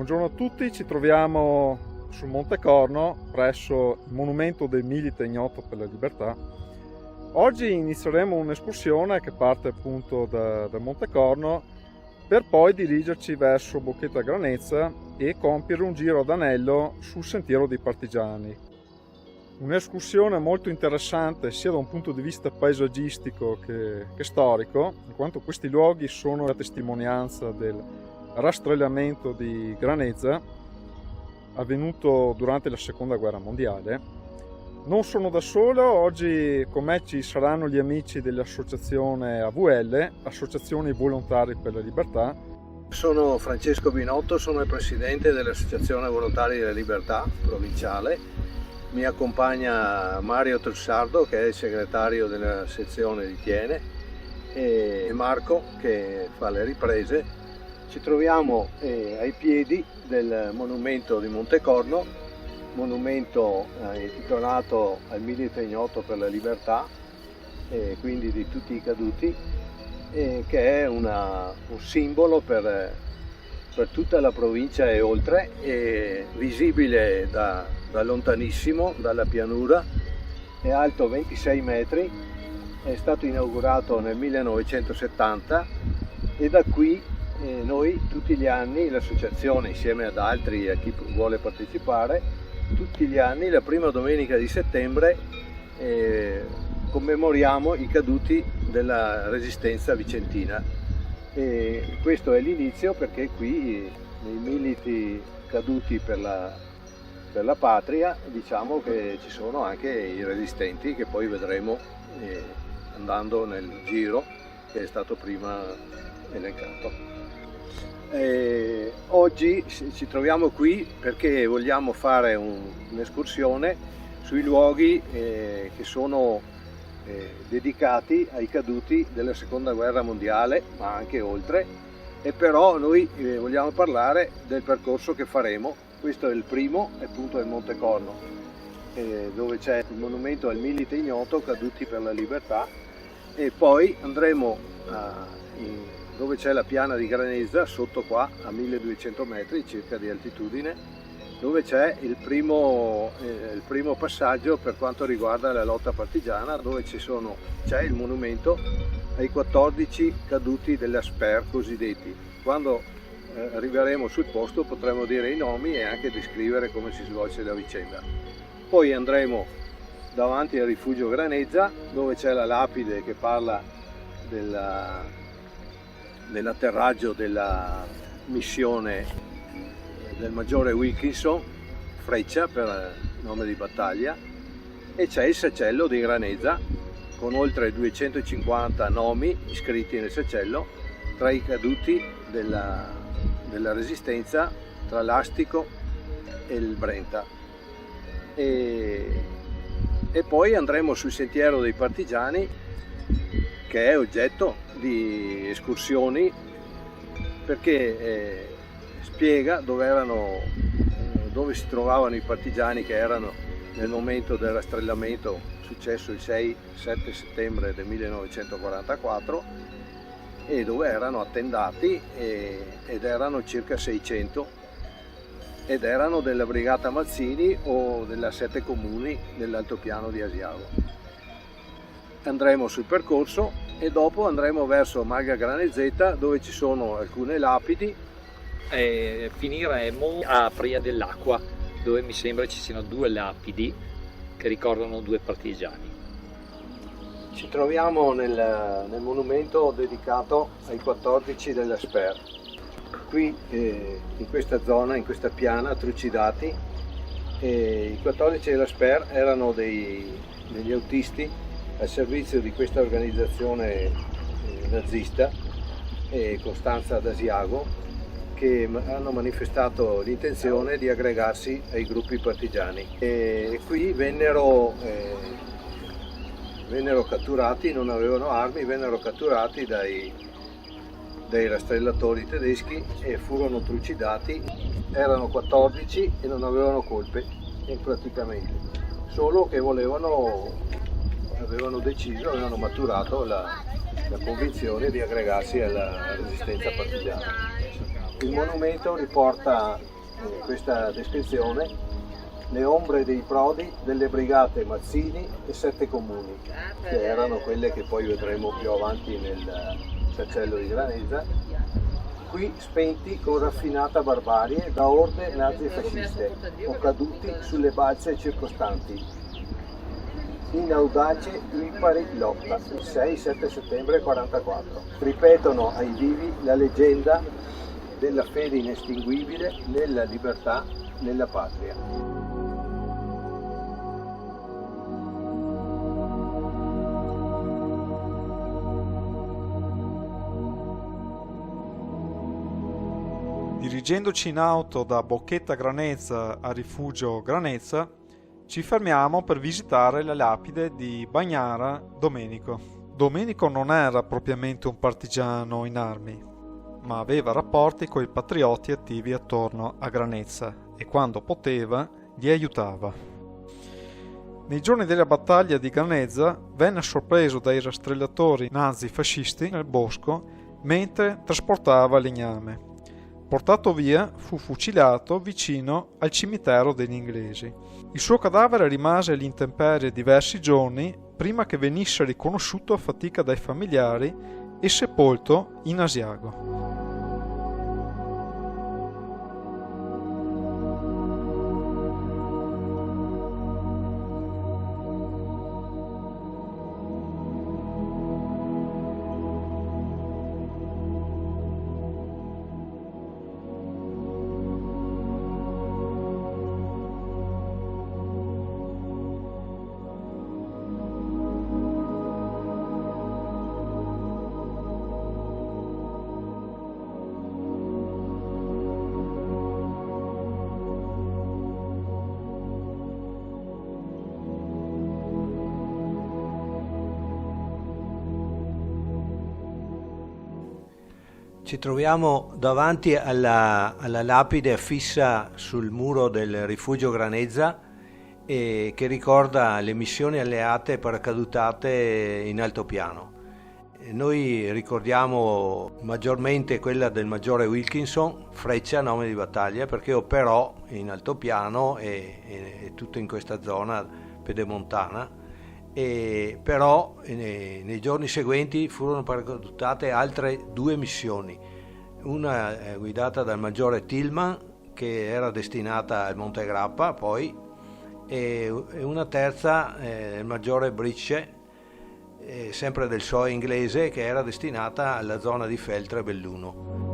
Buongiorno a tutti, ci troviamo sul Monte Corno presso il monumento del Milite Ignoto per la Libertà. Oggi inizieremo un'escursione che parte appunto da Monte Corno per poi dirigerci verso Bocchetta Granezza e compiere un giro ad anello sul Sentiero dei Partigiani. Un'escursione molto interessante sia da un punto di vista paesaggistico che storico, in quanto questi luoghi sono la testimonianza del rastrellamento di Granezza avvenuto durante la Seconda Guerra Mondiale. Non sono da solo, oggi con me ci saranno gli amici dell'associazione AVL, Associazioni Volontari per la Libertà. Sono Francesco Binotto, sono il presidente dell'Associazione Volontari della Libertà provinciale. Mi accompagna Mario Trussardo, che è il segretario della sezione di Thiene, e Marco, che fa le riprese. Ci troviamo ai piedi del monumento di Monte Corno, monumento intitolato al Milite Ignoto per la Libertà, quindi di tutti i caduti, che è un simbolo per tutta la provincia e oltre, visibile da lontanissimo, dalla pianura, è alto 26 metri, è stato inaugurato nel 1970 e da qui noi tutti gli anni, l'associazione insieme ad altri, a chi vuole partecipare, tutti gli anni, la prima domenica di settembre, commemoriamo i caduti della Resistenza vicentina. E questo è l'inizio, perché qui nei militi caduti per la patria, diciamo che ci sono anche i resistenti, che poi vedremo andando nel giro che è stato prima elencato. Oggi ci troviamo qui perché vogliamo fare un'escursione sui luoghi che sono dedicati ai caduti della Seconda Guerra Mondiale, ma anche oltre, e però noi vogliamo parlare del percorso che faremo. Questo è il primo, appunto, il Monte Corno, dove c'è il monumento al Milite Ignoto, caduti per la libertà, e poi andremo dove c'è la piana di Granezza, sotto qua a 1200 metri circa di altitudine, dove c'è il primo passaggio per quanto riguarda la lotta partigiana, dove c'è il monumento ai 14 caduti della SPER cosiddetti. Quando arriveremo sul posto potremo dire i nomi e anche descrivere come si svolge la vicenda. Poi andremo davanti al rifugio Granezza, dove c'è la lapide che parla dell'atterraggio della missione del maggiore Wilkinson, Freccia per nome di battaglia, e c'è il sacello di Granezza con oltre 250 nomi iscritti nel sacello tra i caduti della Resistenza, tra l'Astico e il Brenta. E poi andremo sul Sentiero dei Partigiani, che è oggetto di escursioni, perché spiega dove si trovavano i partigiani che erano nel momento del rastrellamento successo il 6-7 settembre del 1944, e dove erano attendati, ed erano circa 600, ed erano della Brigata Mazzini o della 7 Comuni dell'Altopiano di Asiago. Andremo sul percorso e dopo andremo verso Marga Granezzetta, dove ci sono alcune lapidi, e finiremo a Pria dell'Acqua, dove mi sembra ci siano 2 lapidi che ricordano 2 partigiani. Ci troviamo nel monumento dedicato ai 14 della SPER. Qui in questa zona, in questa piana, trucidati, i 14 della SPER erano degli autisti al servizio di questa organizzazione nazista, Costanza d'Asiago, che hanno manifestato l'intenzione di aggregarsi ai gruppi partigiani. E qui vennero catturati, non avevano armi, vennero catturati dai rastrellatori tedeschi e furono trucidati. Erano 14 e non avevano colpe, praticamente, solo che avevano maturato la convinzione di aggregarsi alla resistenza partigiana. Il monumento riporta questa descrizione le ombre dei prodi delle brigate Mazzini e 7 comuni, che erano quelle che poi vedremo più avanti nel Sacello di Granezza, qui spenti con raffinata barbarie da orde nazifasciste o caduti sulle balze circostanti. In audace impari lotta, il 6-7 settembre 44. Ripetono ai vivi la leggenda della fede inestinguibile nella libertà, nella patria. Dirigendoci in auto da Bocchetta Granezza a Rifugio Granezza, ci fermiamo per visitare la lapide di Bagnara Domenico. Domenico non era propriamente un partigiano in armi, ma aveva rapporti coi patrioti attivi attorno a Granezza e quando poteva li aiutava. Nei giorni della battaglia di Granezza venne sorpreso dai rastrellatori nazi-fascisti nel bosco mentre trasportava legname. Portato via, fu fucilato vicino al cimitero degli inglesi. Il suo cadavere rimase all'intemperie diversi giorni prima che venisse riconosciuto a fatica dai familiari e sepolto in Asiago. Ci troviamo davanti alla lapide affissa sul muro del Rifugio Granezza che ricorda le missioni alleate paracadutate in altopiano. Noi ricordiamo maggiormente quella del maggiore Wilkinson, Freccia, nome di battaglia, perché operò in altopiano e tutto in questa zona pedemontana. Però nei giorni seguenti furono paracadutate altre 2 missioni, una guidata dal maggiore Tillman che era destinata al Monte Grappa poi, e una terza il maggiore Brisce, sempre del SOE inglese, che era destinata alla zona di Feltre e Belluno.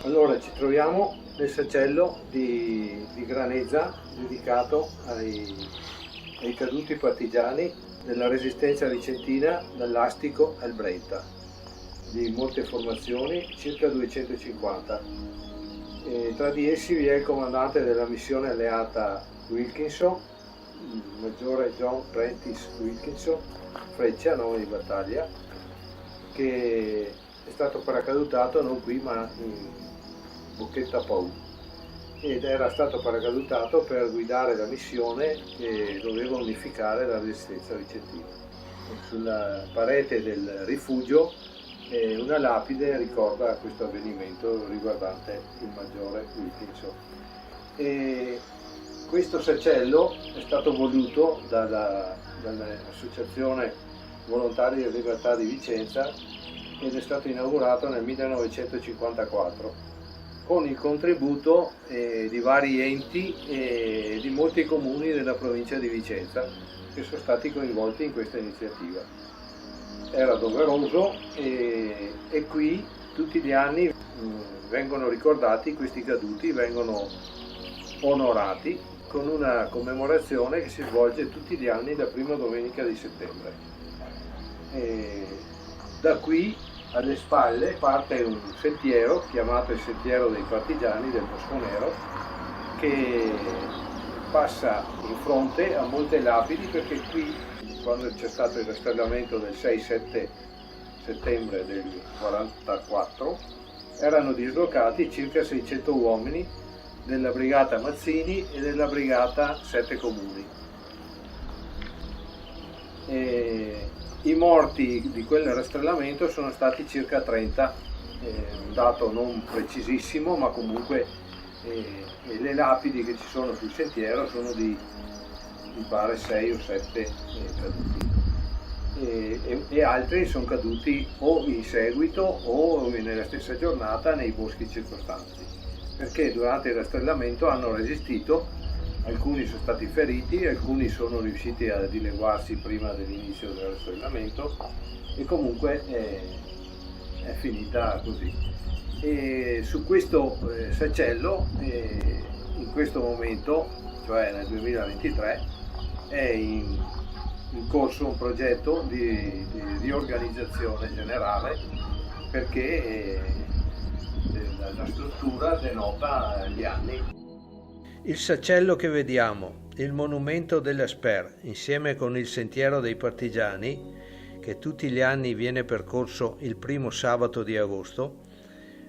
Allora ci troviamo nel sacello di Granezza dedicato ai caduti partigiani della resistenza vicentina dall'Astico al Brenta, di molte formazioni, circa 250. Tra di essi vi è il comandante della missione alleata Wilkinson, il maggiore John Prentice Wilkinson, Freccia, nome di battaglia, che è stato paracadutato non qui ma in Bocchetta Pau, ed era stato paracadutato per guidare la missione che doveva unificare la resistenza vicentina. Sulla parete del rifugio una lapide ricorda questo avvenimento riguardante il maggiore Wilkinson. Questo sacello è stato voluto dall'Associazione Volontari di Libertà di Vicenza ed è stato inaugurato nel 1954 con il contributo di vari enti e di molti comuni della provincia di Vicenza che sono stati coinvolti in questa iniziativa. Era doveroso e qui tutti gli anni vengono ricordati questi caduti, vengono onorati con una commemorazione che si svolge tutti gli anni la prima domenica di settembre. Da qui alle spalle parte un sentiero chiamato il Sentiero dei Partigiani del Bosco Nero, che passa in fronte a molte lapidi, perché qui, quando c'è stato il rastrellamento del 6-7 settembre del 44, erano dislocati circa 600 uomini della brigata Mazzini e della brigata Sette Comuni. I morti di quel rastrellamento sono stati circa 30, un dato non precisissimo, ma comunque le lapidi che ci sono sul sentiero sono di mi pare 6 o 7 caduti, e altri sono caduti o in seguito o nella stessa giornata nei boschi circostanti, perché durante il rastrellamento hanno resistito. Alcuni sono stati feriti, alcuni sono riusciti a dileguarsi prima dell'inizio del rastrellamento, e comunque è finita così. E su questo sacello in questo momento, cioè nel 2023, è in corso un progetto di riorganizzazione generale, perché la struttura denota gli anni. Il sacello che vediamo, il monumento dell'Esper, insieme con il sentiero dei partigiani, che tutti gli anni viene percorso il primo sabato di agosto,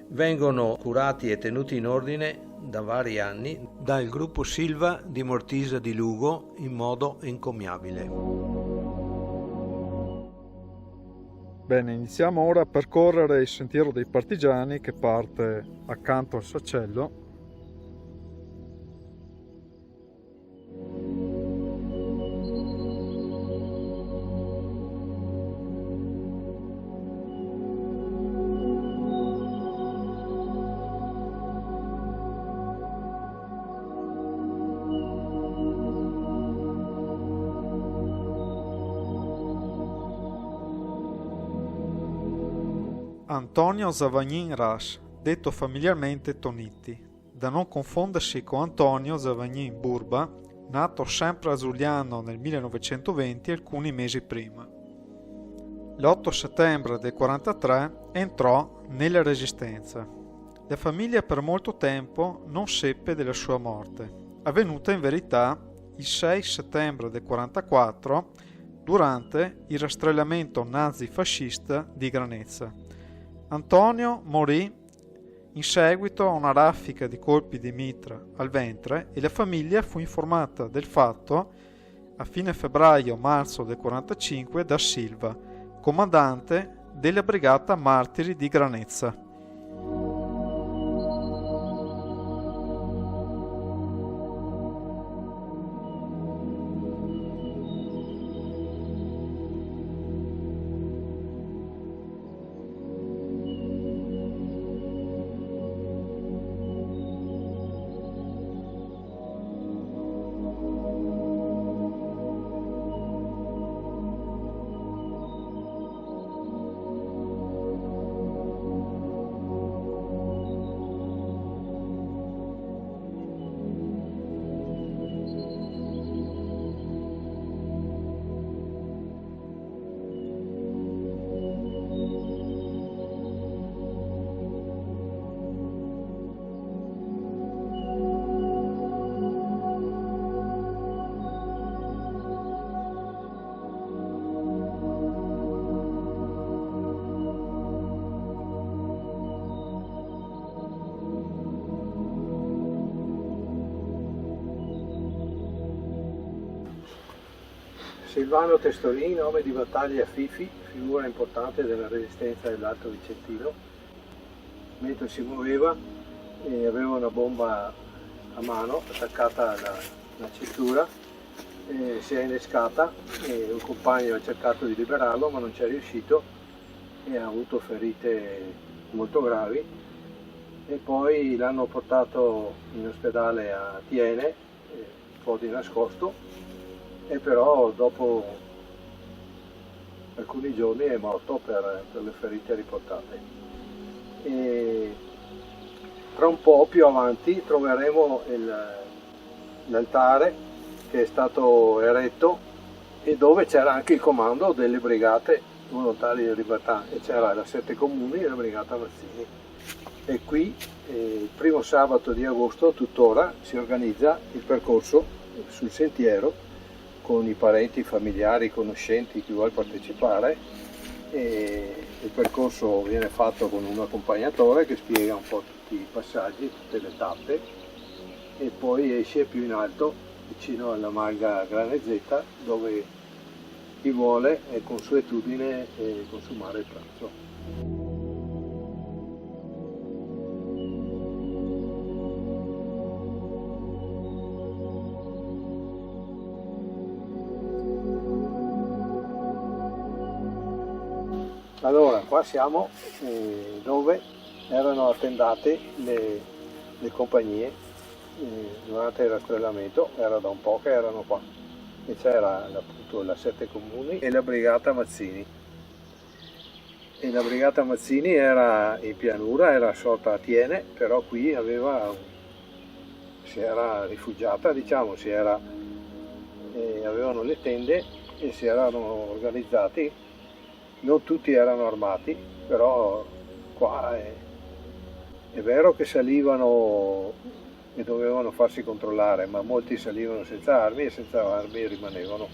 vengono curati e tenuti in ordine da vari anni dal gruppo Silva di Mortisa di Lugo in modo encomiabile. Bene, iniziamo ora a percorrere il sentiero dei partigiani che parte accanto al sacello. Antonio Zavagnin Ras, detto familiarmente Tonitti, da non confondersi con Antonio Zavagnin Burba, nato sempre a Giuliano nel 1920, alcuni mesi prima. L'8 settembre del 43 entrò nella Resistenza. La famiglia per molto tempo non seppe della sua morte, avvenuta in verità il 6 settembre del 44 durante il rastrellamento nazi-fascista di Granezza. Antonio morì in seguito a una raffica di colpi di mitra al ventre, e la famiglia fu informata del fatto a fine febbraio-marzo del 45 da Silva, comandante della brigata Martiri di Granezza. Silvano Testolini, nome di battaglia Fifi, figura importante della resistenza dell'Alto Vicentino. Mentre si muoveva aveva una bomba a mano attaccata alla cintura, si è innescata e un compagno ha cercato di liberarlo, ma non ci è riuscito e ha avuto ferite molto gravi, e poi l'hanno portato in ospedale a Tiene, un po' di nascosto, e però dopo alcuni giorni è morto per le ferite riportate. E tra un po' più avanti troveremo l'altare che è stato eretto e dove c'era anche il comando delle brigate volontari di libertà, e c'era la Sette Comuni e la brigata Mazzini. E qui il primo sabato di agosto tuttora si organizza il percorso sul sentiero con i parenti, familiari, conoscenti, chi vuole partecipare, e il percorso viene fatto con un accompagnatore che spiega un po' tutti i passaggi, tutte le tappe, e poi esce più in alto vicino alla Malga Granezeta, dove chi vuole è consuetudine consumare il pranzo. Allora, qua siamo dove erano attendate le compagnie durante il rastrellamento, era da un po' che erano qua, e c'era appunto la Sette Comuni e la Brigata Mazzini. E la Brigata Mazzini era in pianura, era sorta a Tiene, però qui si era rifugiata, diciamo, avevano le tende e si erano organizzati. Non tutti erano armati, però qua è vero che salivano e dovevano farsi controllare, ma molti salivano senza armi e senza armi rimanevano.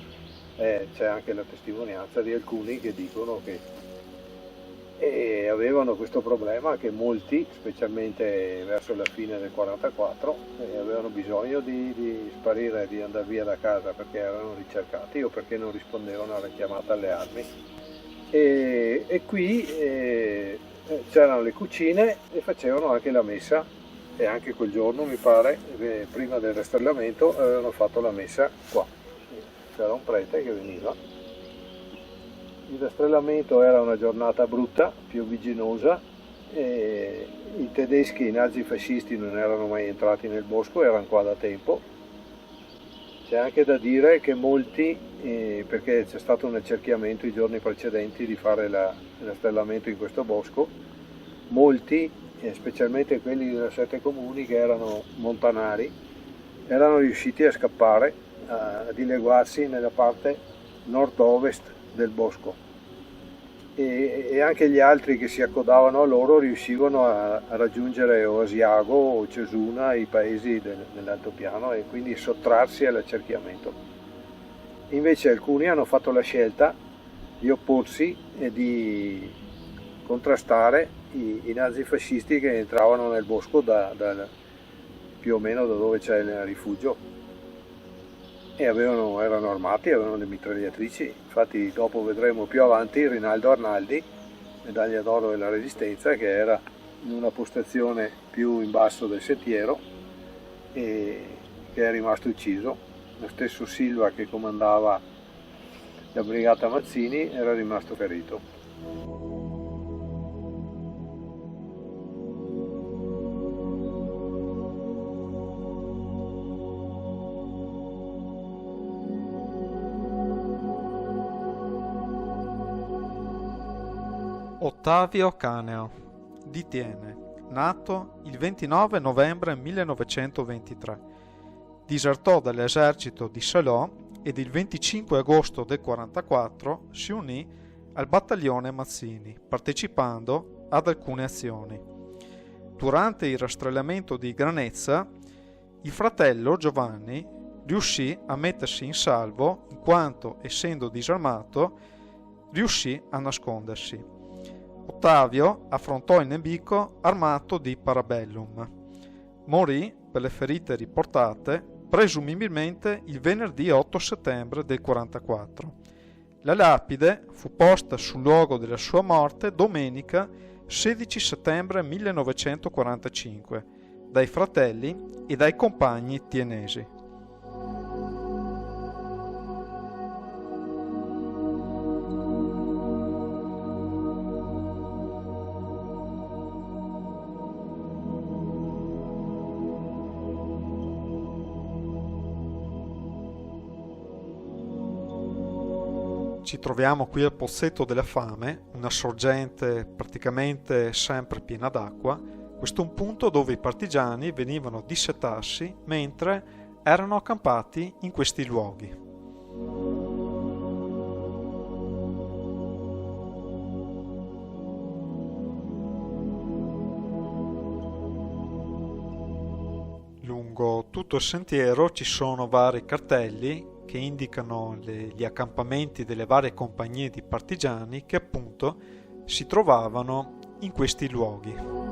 C'è anche la testimonianza di alcuni che dicono che avevano questo problema, che molti, specialmente verso la fine del 44, avevano bisogno di sparire, di andare via da casa perché erano ricercati o perché non rispondevano alla chiamata alle armi. E qui c'erano le cucine e facevano anche la messa, e anche quel giorno mi pare, prima del rastrellamento, avevano fatto la messa qua, c'era un prete che veniva. Il rastrellamento era una giornata brutta, piovigginosa, e i tedeschi, i nazifascisti, non erano mai entrati nel bosco, erano qua da tempo. C'è anche da dire che molti, perché c'è stato un accerchiamento i giorni precedenti di fare il rastrellamento in questo bosco, molti, specialmente quelli delle Sette Comuni che erano montanari, erano riusciti a scappare, a dileguarsi nella parte nord-ovest del bosco, e anche gli altri che si accodavano a loro riuscivano a raggiungere o Asiago o Cesuna, i paesi dell'altopiano, e quindi sottrarsi all'accerchiamento. Invece alcuni hanno fatto la scelta di opporsi e di contrastare i nazifascisti che entravano nel bosco più o meno da dove c'è il rifugio, e erano armati, avevano le mitragliatrici. Infatti dopo vedremo più avanti Rinaldo Arnaldi, medaglia d'oro della Resistenza, che era in una postazione più in basso del sentiero e che è rimasto ucciso. Lo stesso Silva, che comandava la Brigata Mazzini, era rimasto ferito. Ottavio Caneo, di Tiene, nato il 29 novembre 1923. Disertò dall'esercito di Salò ed il 25 agosto del 1944 si unì al battaglione Mazzini, partecipando ad alcune azioni. Durante il rastrellamento di Granezza, il fratello Giovanni riuscì a mettersi in salvo in quanto, essendo disarmato, riuscì a nascondersi. Ottavio affrontò il nemico armato di parabellum. Morì per le ferite riportate presumibilmente il venerdì 8 settembre del 1944. La lapide fu posta sul luogo della sua morte domenica 16 settembre 1945 dai fratelli e dai compagni tienesi. Ci troviamo qui al Pozzetto della Fame, una sorgente praticamente sempre piena d'acqua. Questo è un punto dove i partigiani venivano a dissetarsi mentre erano accampati in questi luoghi. Lungo lungo tutto il sentiero ci sono vari cartelli che indicano gli accampamenti delle varie compagnie di partigiani che appunto si trovavano in questi luoghi.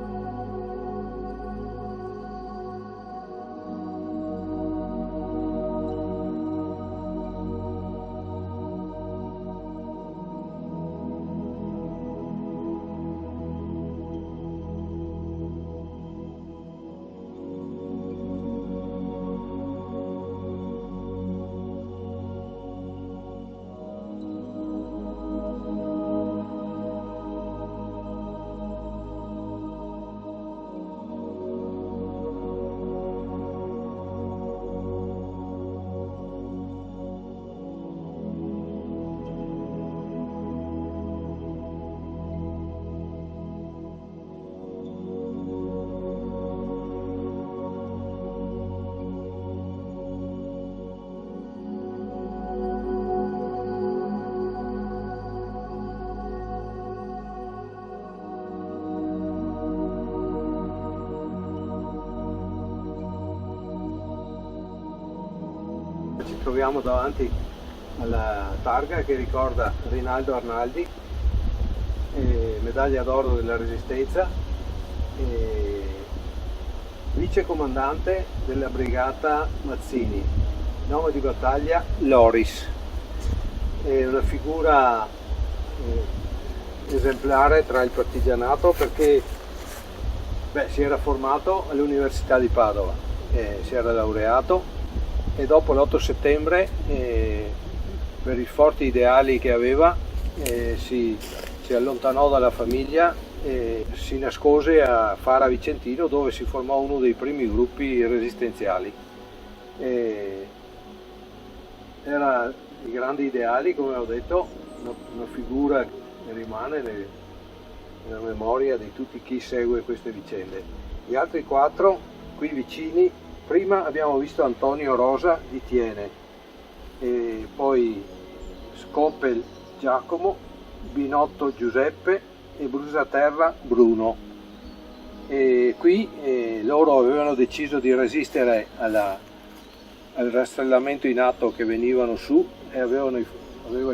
Ci troviamo davanti alla targa che ricorda Rinaldo Arnaldi, medaglia d'oro della Resistenza, vice comandante della brigata Mazzini, nome di battaglia Loris. È una figura esemplare tra il partigianato perché si era formato all'Università di Padova, si era laureato e dopo l'8 settembre per i forti ideali che aveva si allontanò dalla famiglia e si nascose a Fara Vicentino, dove si formò uno dei primi gruppi resistenziali. Era di grandi ideali, come ho detto, una figura che rimane nella memoria di tutti chi segue queste vicende. Gli altri 4 qui vicini: prima abbiamo visto Antonio Rosa di Tiene, e poi Scopel Giacomo, Binotto Giuseppe e Brusaterra Bruno. E qui loro avevano deciso di resistere al rastrellamento in atto che venivano su, e aveva il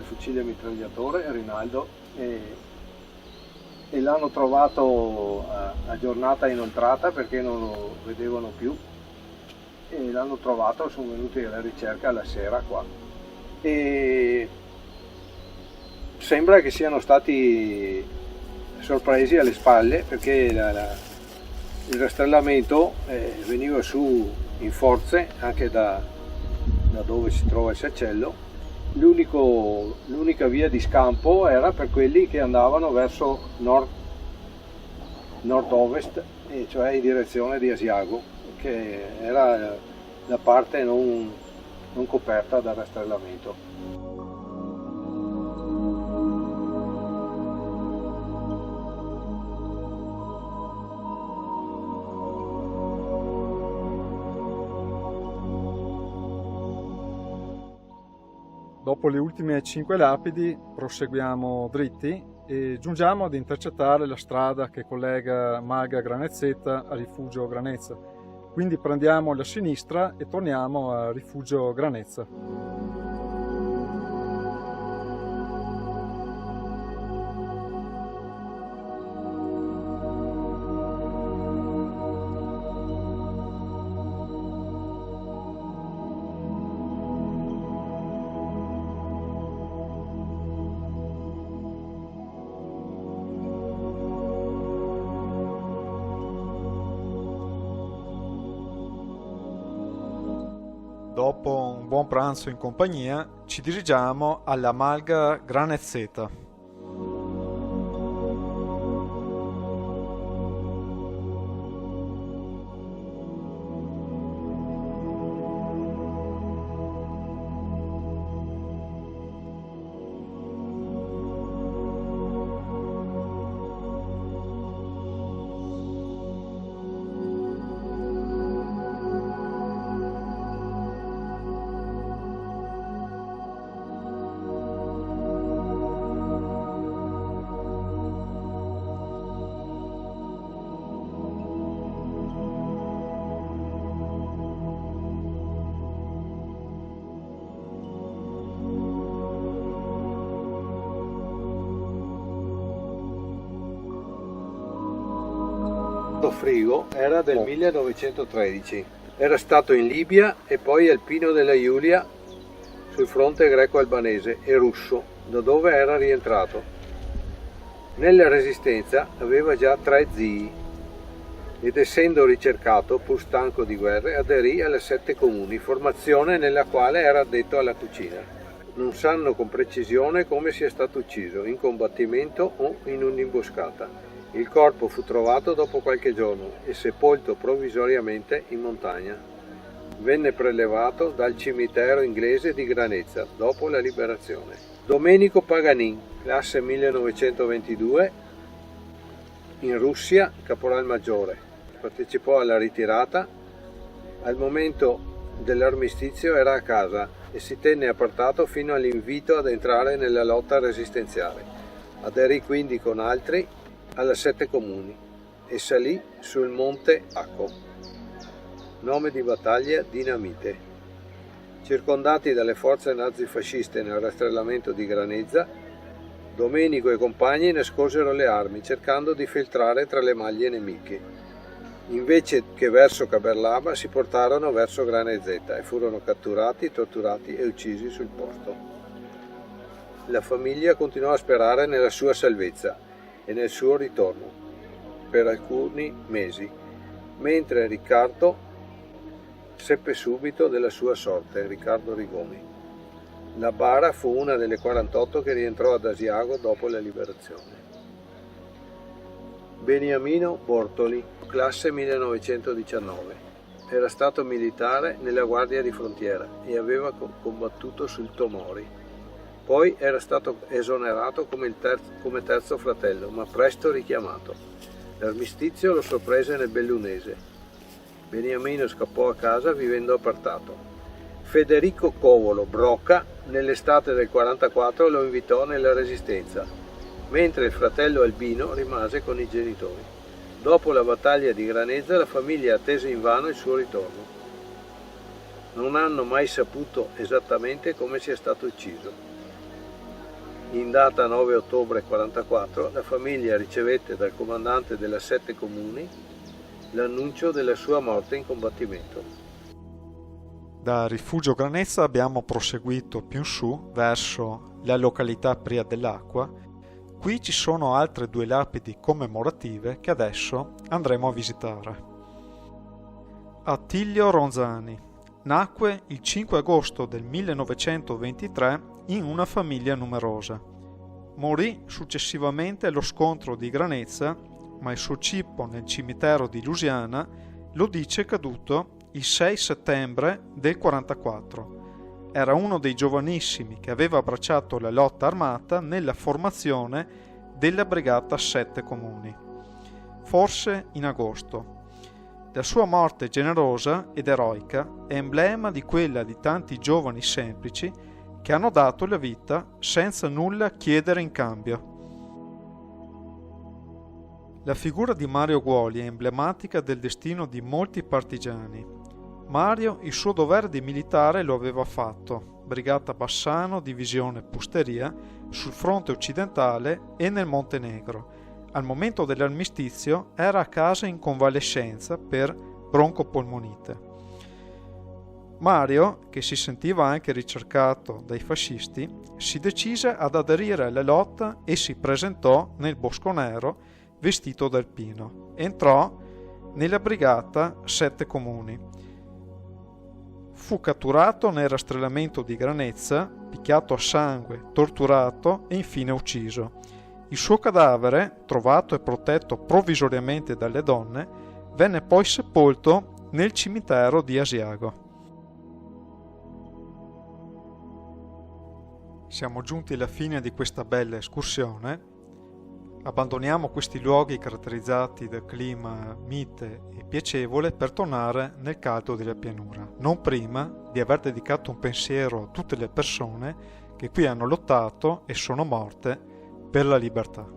fucile mitragliatore Rinaldo, e l'hanno trovato a giornata inoltrata perché non lo vedevano più, e l'hanno trovato, sono venuti alla ricerca alla sera qua, e sembra che siano stati sorpresi alle spalle perché il rastrellamento veniva su in forze anche da dove si trova il sacello. L'unica via di scampo era per quelli che andavano verso nord-ovest, cioè in direzione di Asiago, che era la parte non coperta dal rastrellamento. Dopo le ultime 5 lapidi proseguiamo dritti e giungiamo ad intercettare la strada che collega Malga Granezzetta a Rifugio Granezza. Quindi prendiamo la sinistra e torniamo a Rifugio Granezza. Dopo un buon pranzo in compagnia, ci dirigiamo alla Malga Granezzetta. Frigo era del 1913. Era stato in Libia e poi al Pino della Giulia sul fronte greco-albanese e russo, da dove era rientrato. Nella Resistenza aveva già 3 zii ed essendo ricercato, pur stanco di guerre, aderì alle 7 Comuni, formazione nella quale era addetto alla cucina. Non sanno con precisione come sia stato ucciso, in combattimento o in un'imboscata. Il corpo fu trovato dopo qualche giorno e sepolto provvisoriamente in montagna. Venne prelevato dal cimitero inglese di Granezza dopo la liberazione. Domenico Paganin, classe 1922, in Russia, caporal maggiore. Partecipò alla ritirata. Al momento dell'armistizio era a casa e si tenne appartato fino all'invito ad entrare nella lotta resistenziale. Aderì quindi con altri alla 7 Comuni e salì sul monte Acco. Nome di battaglia Dinamite. Circondati dalle forze nazifasciste nel rastrellamento di Granezza, Domenico e compagni nascosero le armi cercando di filtrare tra le maglie nemiche. Invece che verso Caberlaba si portarono verso Granezeta e furono catturati, torturati e uccisi sul posto. La famiglia continuò a sperare nella sua salvezza e nel suo ritorno per alcuni mesi, mentre Riccardo seppe subito della sua sorte, Riccardo Rigoni. La bara fu una delle 48 che rientrò ad Asiago dopo la liberazione. Beniamino Bortoli, classe 1919. Era stato militare nella Guardia di Frontiera e aveva combattuto sul Tomori. Poi era stato esonerato come terzo fratello, ma presto richiamato. L'armistizio lo sorprese nel Bellunese. Beniamino scappò a casa vivendo appartato. Federico Covolo Broca nell'estate del 44 lo invitò nella Resistenza, mentre il fratello Albino rimase con i genitori. Dopo la battaglia di Granezza la famiglia attese invano il suo ritorno. Non hanno mai saputo esattamente come sia stato ucciso. In data 9 ottobre 44 la famiglia ricevette dal comandante della 7 Comuni l'annuncio della sua morte in combattimento. Da Rifugio Granezza abbiamo proseguito più in su verso la località Pria dell'Acqua. Qui ci sono altre 2 lapidi commemorative che adesso andremo a visitare. Attilio Ronzani nacque il 5 agosto del 1923 in una famiglia numerosa. Morì successivamente allo scontro di Granezza, ma il suo cippo nel cimitero di Lusiana lo dice caduto il 6 settembre del 44. Era uno dei giovanissimi che aveva abbracciato la lotta armata nella formazione della Brigata 7 Comuni, forse in agosto. La sua morte generosa ed eroica è emblema di quella di tanti giovani semplici che hanno dato la vita senza nulla chiedere in cambio. La figura di Mario Guoli è emblematica del destino di molti partigiani. Mario il suo dovere di militare lo aveva fatto, Brigata Bassano, Divisione Pusteria, sul fronte occidentale e nel Montenegro. Al momento dell'armistizio era a casa in convalescenza per broncopolmonite. Mario, che si sentiva anche ricercato dai fascisti, si decise ad aderire alla lotta e si presentò nel Bosco Nero vestito d'alpino. Entrò nella Brigata 7 Comuni. Fu catturato nel rastrellamento di Granezza, picchiato a sangue, torturato e infine ucciso. Il suo cadavere, trovato e protetto provvisoriamente dalle donne, venne poi sepolto nel cimitero di Asiago. Siamo giunti alla fine di questa bella escursione. Abbandoniamo questi luoghi caratterizzati da clima mite e piacevole per tornare nel caldo della pianura, non prima di aver dedicato un pensiero a tutte le persone che qui hanno lottato e sono morte per la libertà.